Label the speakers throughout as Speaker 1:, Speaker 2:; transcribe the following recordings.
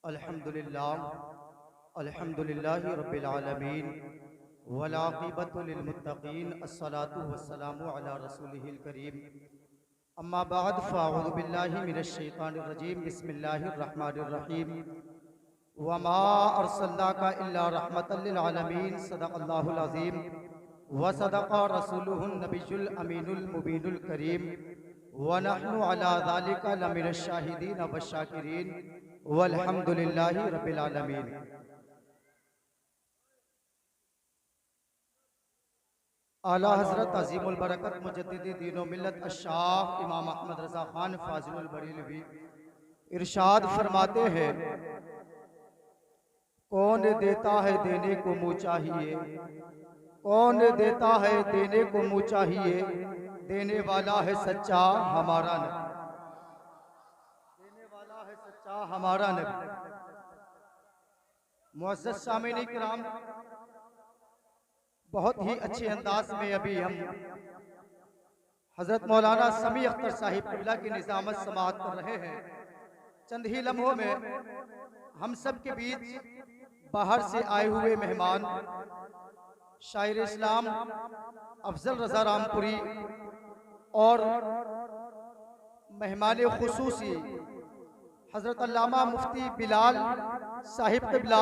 Speaker 1: अल्हम्दुलिल्लाहि रब्बिल आलमीन वलाक़िबतु लिलमुत्तक़ीन अस्सलातु वस्सलामु अला रसूलिहिल करीम अम्मा बाद फ़अऊज़ु बिल्लाहि मिनश शैतानिर रजीम बिस्मिल्लाहिर रहमानिर रहीम वमा अर्सलनाका इल्ला रहमतल लिल आलमीन सदक़ल्लाहुल अज़ीम व सदक़ा रसूलुहुन नबियुल अमीनुल मुबीनुल करीम व नहनु अला ज़ालिका लमिनश शाहिदीन वश्शाकिरीन वल्हम्दुलिल्लाहि रब्बिल आलमीन। आला हज़रत अज़ीमुल बरकत मुजद्दिदी दीनो मिल्लत अश-शाह इमाम अहमद रज़ा खान फाज़िलुल बरेलवी इरशाद फरमाते हैं, कौन देता है देने को मुँह चाहिए, कौन देता है देने को मुँह चाहिए, देने वाला है सच्चा हमारा नबी, देने वाला है सच्चा हमारा नबी। मुअज़्ज़ज़ सामीन किराम, बहुत ही अच्छे अंदाज में अभी हम हजरत मौलाना समी अख्तर साहिब क़िबला की निज़ामत समाअत कर रहे हैं। चंद ही लम्हों में हम सब के बीच बाहर से आए हुए मेहमान शायर इस्लाम अफजल रज़ा रामपुरी और मेहमान खुसूसी हजरत अल्लामा मुफ्ती बिलाल साहिब क़िबला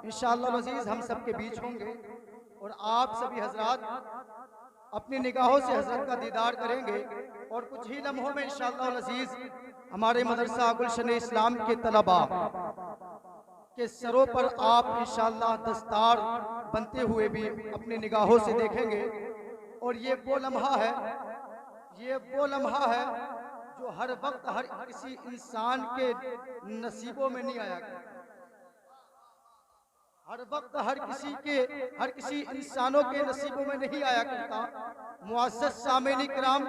Speaker 1: इंशाअल्लाह अज़ीज़ हम सब के बीच होंगे और आप सभी हजरात अपनी निगाहों से हजरत का दीदार करेंगे। और कुछ ही लम्हों में इंशाअल्लाह अज़ीज़ हमारे मदरसा गुलशन इस्लाम के तलबा के सरों पर आप इंशाअल्लाह दस्तार बनते हुए भी अपनी निगाहों से देखेंगे। और ये वो लम्हा है, ये वो लम्हा है जो हर वक्त हर किसी इंसान के नसीबों में नहीं आया, हर वक्त हर किसी इंसानों के नसीबों में नहीं आया करता। मुअज़्ज़ज़ सामीन किराम,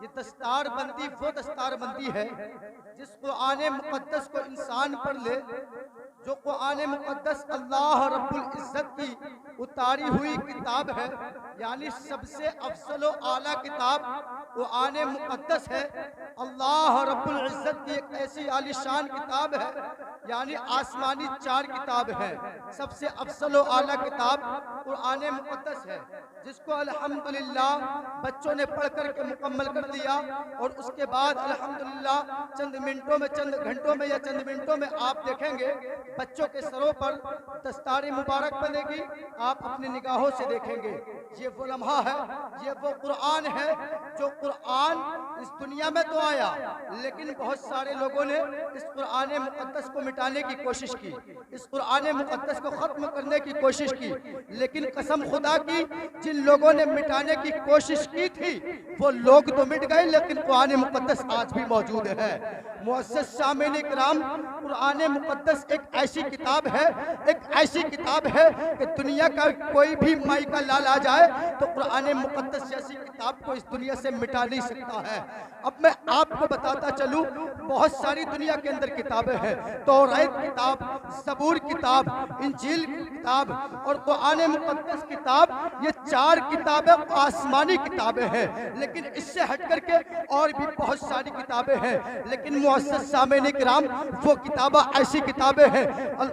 Speaker 1: ये दस्तार बंदी वो दस्तार बंदी है जिस कुरान मुक़द्दस को इंसान पढ़ ले, जो कुरान मुक़द्दस अल्लाह रब्बुल इज़्ज़त की उतारी हुई किताब है, यानी सबसे अफज़ल व आला किताब कुरान मुक़द्दस है। अल्लाह रब्बुल इज़्ज़त की एक ऐसी आलिशान किताब है, यानी आसमानी चार किताब है, सबसे अफज़ल व आला किताब कुरान मुक़द्दस है, जिसको अल्हम्दुलिल्लाह बच्चों ने पढ़ कर के मुकम्मल कर दिया। और उसके बाद अल्हम्दुलिल्लाह चंद मिनटों में, चंद घंटों में या चंद मिनटों में आप देखेंगे बच्चों के सरों पर दस्तार मुबारक बनेगी, आप अपनी निगाहों से देखेंगे। ये वो लम्हा है, ये वो कुरान है जो कुरान इस दुनिया में तो आया, लेकिन बहुत सारे लोगों ने इस कुरान मुक़द्दस को मिटाने की कोशिश की, इस कुरान मुक़द्दस को ख़त्म करने की कोशिश की। लेकिन कसम खुदा की, जिन लोगों ने मिटाने की कोशिश की थी वो लोग तो मिट गए, लेकिन कुरान मुक़द्दस आज भी मौजूद है। मुअज़्ज़ज़ सामीन किराम, कुरान मुक़द्दस एक ऐसी किताब है, एक ऐसी किताब है कि दुनिया का कोई भी माई का लाल आ जाए तो कुरान मुक़द्दस जैसी किताब को इस दुनिया से मिटा नहीं सकता है। अब मैं आपको बताता चलूं, बहुत सारी दुनिया के अंदर किताबें हैं, तौरात किताब, ज़बूर किताब, इंजील किताब और कुरान मुक़द्दस किताब, ये चार किताबें आसमानी किताबें हैं। लेकिन इससे हट करके और भी बहुत सारी किताबें हैं, लेकिन मुअज़्ज़ज़ सामीन किराम, वो किताबें ऐसी किताबें हैं,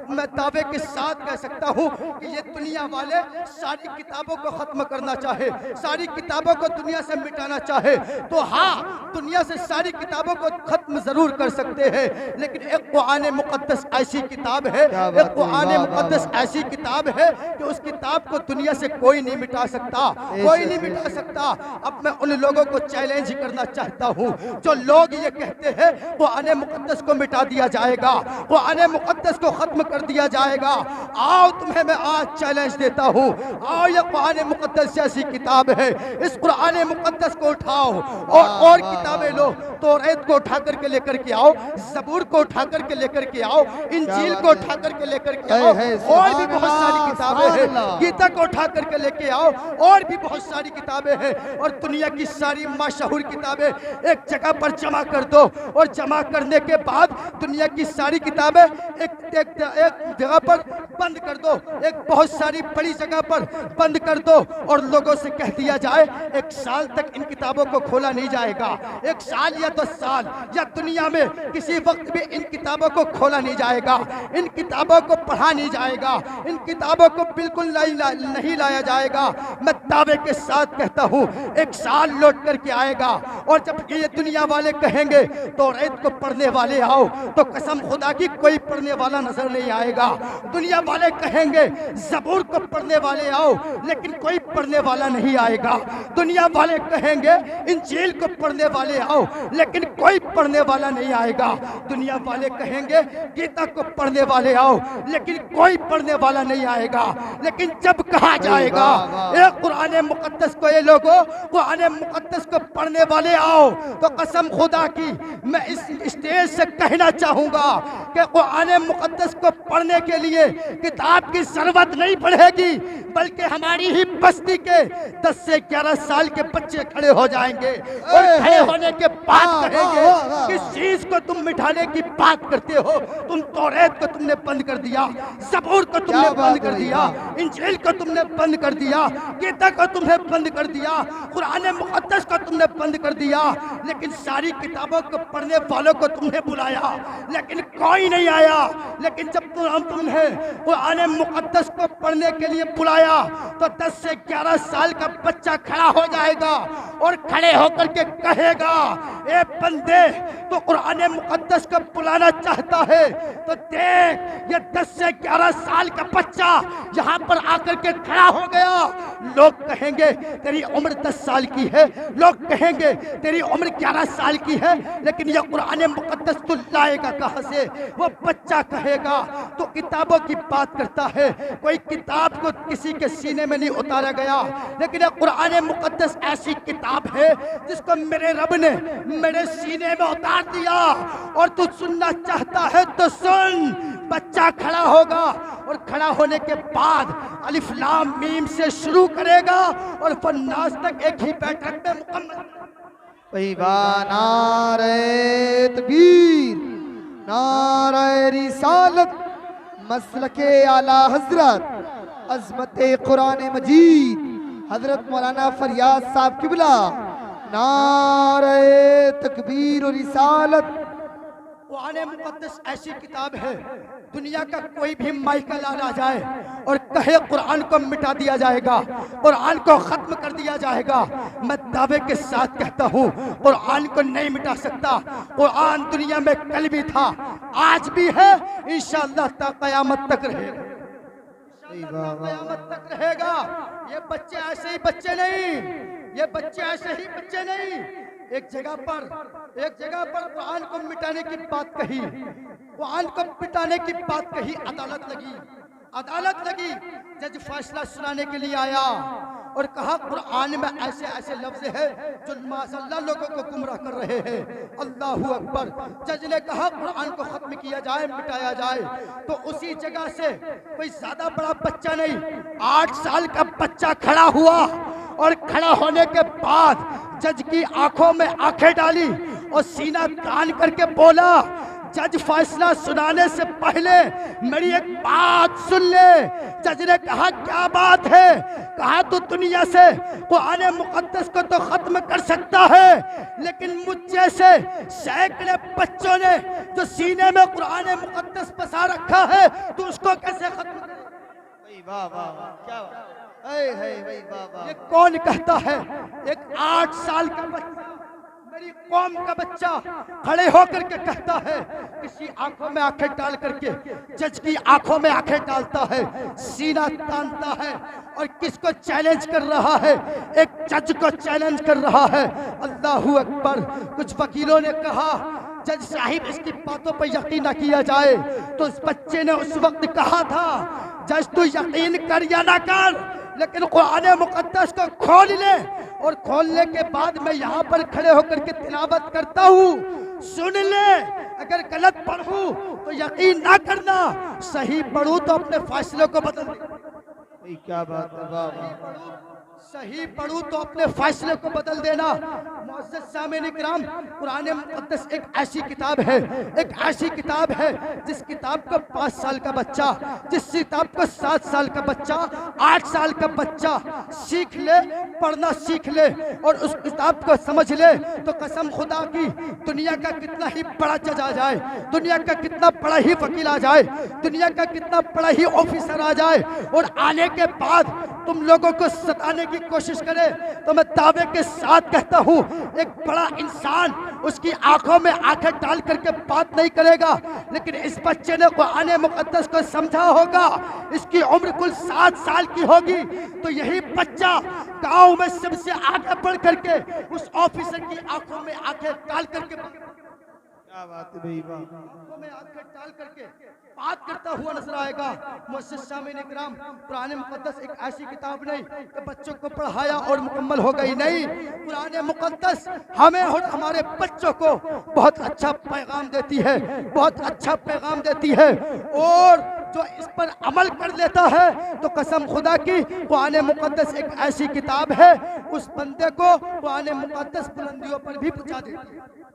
Speaker 1: मैं दावे के साथ कह सकता हूँ कि ये दुनिया वाले सारी किताबों को ख़त्म करना चाहे, सारी किताबों को दुनिया से मिटाना चाहे तो हाँ, दुनिया से सारी किताबों को खत्म जरूर कर सकते हैं, लेकिन एक कुरान मुक़द्दस ऐसी किताब है, एक कुरान मुक़द्दस ऐसी किताब है कि उस किताब को दुनिया से कोई नहीं मिटा सकता, कोई नहीं मिटा सकता। अब मैं उन लोगों को चैलेंज करना चाहता हूँ जो लोग ये कहते हैं कुरान मुक़द्दस को मिटा दिया जाएगा, कुरान मुक़द्दस को खत्म कर दिया जाएगा। आओ, तुम्हें मैं आज चैलेंज देता हूँ, आओ, ये कुरान मुक़द्दस जैसी किताब है, इस कुरान मुक़द्दस को उठाओ और किताबें लो, तौरात को उठा करके लेकर के आओ, ज़बूर को उठा करके लेकर के आओ, इंजील को उठा करके लेकर के आओ, और भी बहुत सारी किताबें हैं, गीता को उठा करके लेके आओ, और भी बहुत सारी किताबें हैं। और दुनिया की सारी मशहूर किताबें एक जगह पर जमा कर दो, और जमा करने के बाद दुनिया की सारी किताबें एक एक जगह पर बंद कर दो, एक बहुत सारी बड़ी जगह पर बंद कर दो और लोगों से कह दिया जाए 1 साल तक इन किताबों को खोला नहीं जाएगा। 1 साल या 10 साल या दुनिया में किसी वक्त भी इन किताबों को खोला नहीं जाएगा, इन किताबों को पढ़ा नहीं जाएगा, इन किताबों को बिल्कुल नहीं लाया जाएगा। मैं दावे के साथ कहता हूँ 1 साल लौट करके आएगा। और जब ये दुनिया वाले कहेंगे तो तौरात को पढ़ने वाले आओ, तो कसम खुदा की कोई पढ़ने वाला नजर नहीं आएगा। दुनिया वाले कहेंगे ज़बूर को पढ़ने वाले आओ, लेकिन कोई पढ़ने वाला नहीं आएगा। दुनिया वाले कहेंगे इंजील को पढ़ने वाले आओ, लेकिन कोई पढ़ने वाला नहीं आएगा। दुनिया वाले कहेंगे गीता को पढ़ने वाले आओ, लेकिन कोई पढ़ने वाला नहीं आएगा। लेकिन जब कहा जाएगा ए कुरान मुकद्दस को, ये लोगों कुरान मुकद्दस को पढ़ने वाले आओ, तो कसम खुदा की मैं इस स्टेज से कहना चाहूंगा कि कुरान मुकद्दस को पढ़ने के लिए किताब की जरूरत नहीं पड़ेगी, बल्कि हमारी ही बस्ती के 10 से 11 साल के बच्चे खड़े हो जाएंगे और खड़े होने के बाद कहेंगे किस चीज को तुम मिटाने की बात करते हो? तुम तौरात को तुमने बंद कर दिया, ज़बूर को तुमने बंद कर दिया, इंजील को तुमने बंद कर दिया, गीता को तुमने बंद कर दिया, कुरान मुकद्दस को तुमने बंद कर दिया। लेकिन सारी किताबों को पढ़ने वालों को तुमने बुलाया, लेकिन कोई नहीं आया। लेकिन जब तुमने कुरान मुकद्दस को पढ़ने के लिए बुलाया तो 10 से 11 साल का बच्चा खड़ा हो जाएगा और खड़े होकर के कहेगा ए बंदे, तो कुरान मुकद्दस को बुलाना चाहता है तो देख ये 10 से 11 साल का बच्चा यहाँ पर आकर के खड़ा हो गया। लोग कहेंगे तेरी उम्र 10 साल की है, लोग कहेंगे तेरी उम्र 11 साल की है, लेकिन यह कुरान मुकद्दस तू लाएगा कहाँ से? वो बच्चा कहेगा तो किताबों की बात करता है, कोई किताब को किसी के सीने में नहीं उतारा गया, लेकिन यह कुरान मुकद्दस ऐसी किताब है जिसको मेरे रब ने मेरे सीने में उतार दिया। और तू सुनना चाहता है तो सुन। बच्चा खड़ा होगा और खड़ा होने के बाद अलिफ लाम मीम से शुरू करेगा और फन्नास तक एक ही बैठक में मुकम्मल।
Speaker 2: नारे तकबीर, नारे रिसालत, मसलके आला हजरत अज़मते कुरान मजीद हजरत मौलाना फरियाद साहब किबला। नारे तकबीर और रिसालत।
Speaker 1: कुरान मुकद्दस ऐसी किताब है, दुनिया का कोई भी माइका ला जाए और कहे कुरान को मिटा दिया जाएगा, कुरान को खत्म कर दिया जाएगा। मैं दावे के साथ कहता हूँ कुरान को नहीं मिटा सकता। कुरान दुनिया में कल भी था, आज भी है, इंशाअल्लाह क़यामत तक रहेगा, क़यामत तक रहेगा। ये बच्चे ऐसे ही बच्चे नहीं, ये बच्चे ऐसे ही बच्चे नहीं। एक जगह पर कुरान को मिटाने की बात कही, कुरान को मिटाने की बात कही, अदालत लगी, जज फैसला सुनाने के लिए आया और कहा कुरान में ऐसे ऐसे लफ्ज है जो माशाअल्लाह लोगों को गुमराह कर रहे हैं। अल्लाहू अकबर। जज ने कहा कुरान को खत्म किया जाए, मिटाया जाए। तो उसी जगह से कोई ज्यादा बड़ा बच्चा नहीं, 8 साल का बच्चा खड़ा हुआ और खड़ा होने के बाद जज की आंखों में आंखें डाली और सीना तान करके बोला, जज फैसला सुनाने से पहले मेरी एक बात सुन ले। जज ने कहा क्या बात है? कहा तो दुनिया से कुरान मुकद्दस को तो खत्म कर सकता है, लेकिन मुझ जैसे सैकड़े बच्चों ने जो सीने में कुरान मुकद्दस बसा रखा है, तो उसको कैसे खत्म करे?
Speaker 2: वाह वाह वाह, क्या
Speaker 1: ये कौन कहता है? एक 8 साल का बच्चा, मेरी कौम का बच्चा खड़े होकर के कहता है, किसी आंखों में आंखें डाल करके जज की आंखों में आंखें डालता है, सीना तानता है और किसको चैलेंज कर रहा है? एक जज को चैलेंज कर रहा है। अल्लाहू अकबर। कुछ वकीलों ने कहा जज साहिब इसकी बातों पर यकीन न किया जाए, तो उस बच्चे ने उस वक्त कहा था जज तू यकीन कर या ना कर, लेकिन कुरान मुकद्दस को खोल ले, और खोलने के बाद मैं यहाँ पर खड़े होकर के तिलावत करता हूँ, सुन ले। अगर गलत पढ़ूं तो यकीन ना करना, सही पढ़ूं तो अपने फैसले को बदल दे।
Speaker 2: क्या बात है, वाह वाह।
Speaker 1: सही पढ़ूं तो अपने फैसले को बदल देना। मुअज़्ज़ज़ सामिन इकराम, कुरान मुक़द्दस एक ऐसी किताब है, एक ऐसी किताब है जिस किताब को 5 साल का बच्चा, जिस किताब को 7 साल का बच्चा, 8 साल का बच्चा सीख ले, पढ़ना सीख ले और उस किताब को समझ ले तो कसम खुदा की दुनिया का कितना ही बड़ा जज आ जाए, दुनिया का कितना बड़ा ही वकील आ जाए, दुनिया का कितना बड़ा ही ऑफिसर आ जाए और आने के बाद तुम लोगों को सताने की कोशिश करे तो मैं दावे के साथ कहता हूँ एक बड़ा इंसान उसकी आंखों में आंखें डाल करके बात नहीं करेगा। लेकिन इस बच्चे ने कुरान मुक़द्दस को समझा होगा, इसकी उम्र कुल 7 साल की होगी, तो यही बच्चा गांव में सबसे आगे बढ़ करके उस ऑफिसर की आंखों में आंखें डाल करके,
Speaker 2: क्या बात है भाई, वाह।
Speaker 1: आंखों में आंखें डाल करके बात करता हुआ नजर आएगा। मुअज़्ज़ज़ सामिन इकराम, कुरान मुक़द्दस एक ऐसी किताब नहीं कि बच्चों को पढ़ाया और मुकम्मल हो गई, नहीं। कुरान मुक़द्दस हमें और हमारे बच्चों को बहुत अच्छा पैगाम देती है, बहुत अच्छा पैगाम देती है और जो इस पर अमल कर लेता है तो कसम खुदा की कुरान मुक़द्दस एक ऐसी किताब है, उस बंदे को कुरान मुक़द्दस बुलंदियों पर भी पहुंचा देती है।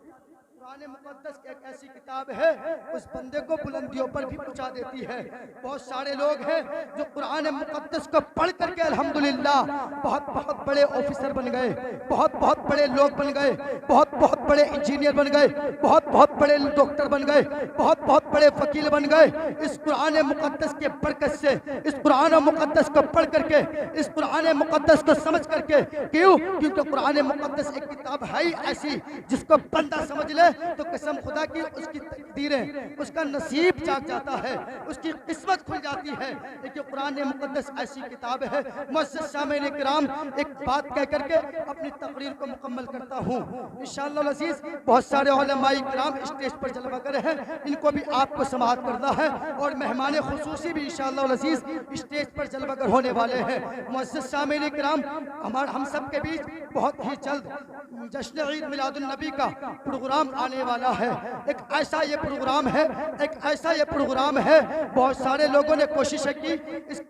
Speaker 1: कुरान मुक़द्दस एक ऐसी किताब है, उस बंदे को बुलंदियों पर भी पहुंचा देती है। बहुत सारे लोग हैं जो कुरान मुक़द्दस को पढ़ करके अल्हम्दुलिल्लाह बहुत बहुत बड़े ऑफिसर बन गए, बहुत बहुत बड़े लोग बन गए, बहुत बहुत बड़े इंजीनियर बन गए, बहुत बहुत बड़े डॉक्टर बन गए, बहुत बहुत बड़े वकील बन गए इस कुरान मुक़द्दस के बरकत से, इस कुरान मुक़द्दस को पढ़ करके, इस कुरान मुक़द्दस को समझ करके। क्यों? क्योंकि कुरान मुक़द्दस एक किताब है ही ऐसी जिसको बंदा समझ ले तो कसम खुदा की उसकी तकदीरें, उसका नसीब जाग जाता है, उसकी किस्मत खुल जाती है। देखिए कुरान मुक़द्दस ऐसी किताब है। मुअज़्ज़ज़ सामिन इकराम, एक बात कह करके अपनी तकरीर को मुकम्मल करता हूँ इंशाअल्लाह अज़ीज़। बहुत सारे उलमाए इकराम स्टेज पर जलवा कर हैं, इनको भी आपको समाअत करना है और मेहमान खुसूसी भी इंशाअल्लाह अज़ीज़ स्टेज पर जलवा कर होने वाले हैं। मुअज़्ज़ज़ सामिन इकराम, हम सब के बीच बहुत ही जल्द जश्न ईद मिलादुन नबी का प्रोग्राम आने वाला है। एक ऐसा ये प्रोग्राम है, एक ऐसा ये प्रोग्राम है, बहुत सारे लोगों ने कोशिश की इस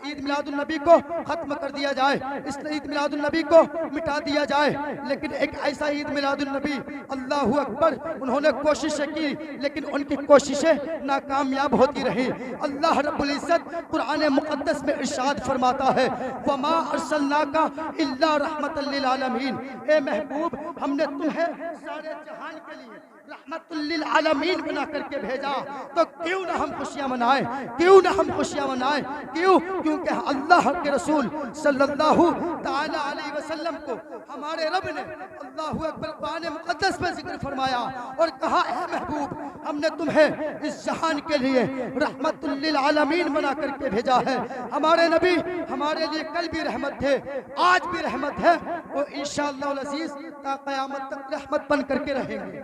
Speaker 1: ईद मिलादुन नबी को खत्म कर दिया जाए, इस ईद मिलादुन नबी को मिटा दिया जाए, लेकिन एक ऐसा ईद मिलादुन नबी, अल्लाहु अकबर, उन्होंने कोशिश की लेकिन उनकी कोशिशें नाकामयाब होती रही। अल्लाह रब्बुल इज्जत कुरान मुक़द्दस में इरशाद फरमाता है, वमा अरसलनाका इल्ला रहमतल लिल आलमीन, ए महबूब हमने तुम्हें सारे जहान के लिए रहमतुल लिल आलमीन बना करके भेजा, तो क्यों ना हम खुशियां मनाएं, क्यों ना हम खुशियां मनाएं। क्यों? क्योंकि अल्लाह के रसूल सल्लल्लाहु ताला अलैहि वसल्लम को हमारे रब ने अल्लाहु अकबर कुरान मुक़द्दस में जिक्र फरमाया और कहा, ए महबूब हमने तुम्हें इस जहान के लिए रहमतुल लिल आलमीन बना करके भेजा है। हमारे नबी हमारे लिए कल भी रहमत थे, आज भी रहमत है, वो इंशाअल्लाह अज़ीज़ ता क़यामत तक रहमत बन करके रहेंगे।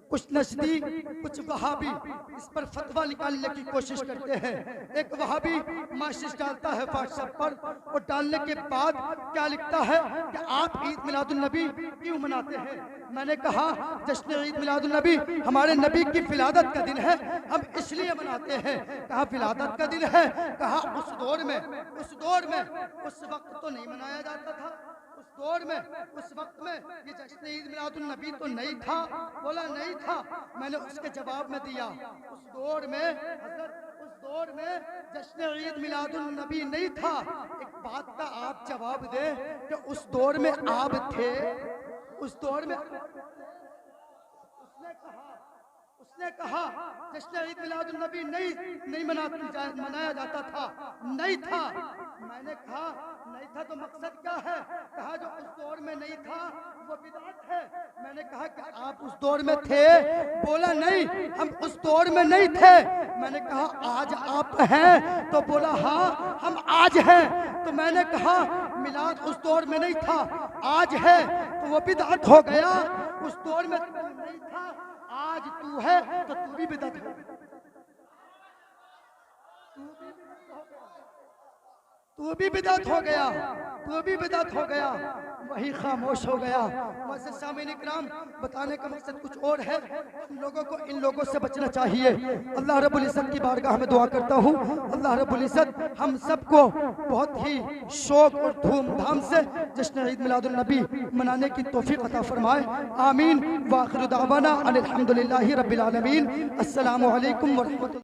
Speaker 1: कुछ नजदीक, कुछ वहाबी इस पर फतवा निकालने की कोशिश करते हैं। एक वहाबी मैसेज डालता है व्हाट्सएप पर और डालने के बाद क्या लिखता है कि आप ईद मिलादुन नबी क्यों मनाते हैं। मैंने कहा जश्न ईद मिलादुन नबी हमारे नबी की विलादत का दिन है, हम इसलिए मनाते हैं। कहा विलादत का दिन है, कहा उस दौर में उस वक्त तो नहीं मनाया जाता था, उस दौर में उस वक्त में ये जश्न ईद मिलादुन नबी तो नहीं था। बोला नहीं था। मैंने उसके जवाब में दिया उस दौर में हज़रत, उस दौर में जश्न ईद मिलादुन नबी नहीं था। एक बात का आप जवाब दें कि उस दौर में आप थे, उस दौर में उसने कहा जश्न ईद मिलादुन नबी नहीं मनाया जाता था, नहीं था। मैंने कहा नहीं था तो मकसद क्या है। कहा जो उस दौर में नहीं था वो बिदअत है। मैंने कहा कि आप उस दौर में थे। बोला नहीं हम उस दौर में नहीं थे। मैंने कहा आज आप हैं। तो बोला हाँ हम आज हैं। तो मैंने कहा मिलाद उस दौर में नहीं था, आज है, तो वो बिदअत हो गया। उस दौर में नहीं था, आज तू है तो तू भी बिदअत हो, तू भी बिदअत हो गया। तू भी बिदअत हो गया, तू भी बिदअत हो गया, वही खामोश हो गया। मुअज़्ज़िज़ सामीन इकराम, बताने का मकसद कुछ और है। हम लोगों को इन लोगों से बचना चाहिए। अल्लाह रब्बुल इज़्ज़त की बारगाह में दुआ करता हूँ, अल्लाह रब्बुल इज़्ज़त हम सबको बहुत ही शौक और धूमधाम से जश्न ईद मिलादुन नबी मनाने की तौफीक अता फरमाए। आमीन। व आखिरु दावाना अनिल हम्दुलिल्लाहि रब्बिल आलमीन। अस्सलामु अलैकुम व रहमतुल्लाह।